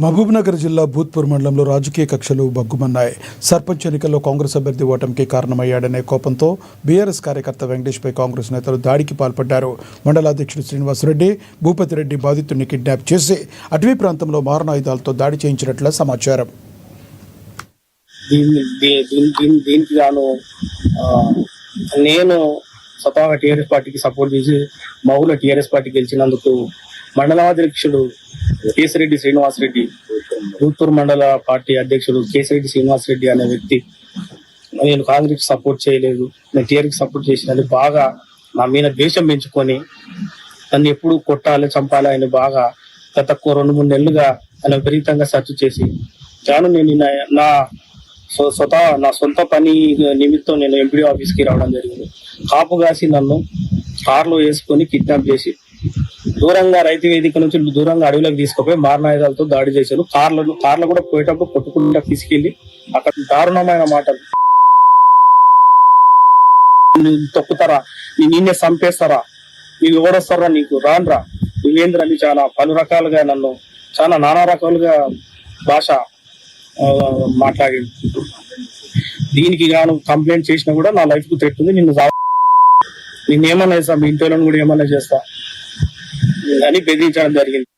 మహబూబ్నగర్ జిల్లా భూత్పూర్ మండలంలో రాజకీయ కక్షలు బగ్గుమన్నాయి. సర్పంచ్ ఎన్నికల్లో కాంగ్రెస్ అభ్యర్థి ఓటమికి కారణమయ్యాడనే కోపంతో బీఆర్ఎస్ కార్యకర్త వెంకటేష్పై కాంగ్రెస్ నేతలు దాడికి పాల్పడ్డారు. మండల అధ్యక్షుడు శ్రీనివాసరెడ్డి, భూపతిరెడ్డి బాధితుడిని కిడ్నాప్ చేసి అటవీ ప్రాంతంలో మారణాయుధాలతో దాడి చేయించినట్లు సమాచారం. దీనికి గాను నేను స్వతహాగా టీఆర్ఎస్ పార్టీకి సపోర్ట్ చేసి మా ఊళ్ళో టీఆర్ఎస్ పార్టీ గెలిచినందుకు మండలాధ్యక్షుడు కేసిరెడ్డి శ్రీనివాసరెడ్డి, భూత్పూర్ మండల పార్టీ అధ్యక్షుడు కేసిరెడ్డి శ్రీనివాసరెడ్డి అనే వ్యక్తి నేను కాంగ్రెస్ సపోర్ట్ చేయలేదు, నేను టీఆర్ఎస్ సపోర్ట్ చేసినందుకు బాగా నా మీద ద్వేషం పెంచుకొని నన్ను ఎప్పుడు కొట్టాలి చంపాలి అని బాగా గత 2-3 నెలలుగా ఆయన విపరీతంగా సెర్చ్ చేసి కాను నేను నా సొంత పని నిమిత్తం నేను ఎంపీడీ ఆఫీస్కి రావడం జరిగింది. కాపు కాసి నన్ను కార్లో వేసుకొని కిడ్నాప్ చేసి దూరంగా రైతు వేదిక నుంచి దూరంగా అడవిలోకి తీసుకుపోయి మారణాయుధాలతో దాడి చేశారు. కార్లో కూడా పోయేటప్పుడు కొట్టుకుంటా తీసుకెళ్లి అక్కడ దారుణమైన మాటలు, తొక్కుతారా, నిన్నే చంపేస్తారా, నీకు ఎవడొస్తారా, నీకు రాన్రా, నువ్వేంద్రని చాలా పలు రకాలుగా నన్ను చాలా నానా రకాలుగా భాష మాట్లాడి దీనికి గాను కంప్లైంట్ చేసినా కూడా నా లైఫ్ కు థ్రెట్ ఉంది. నిన్నేమన్నా చేస్తా, మీ ఇంట్లో కూడా ఏమన్నా చేస్తా అని బెదిరించడం జరిగింది.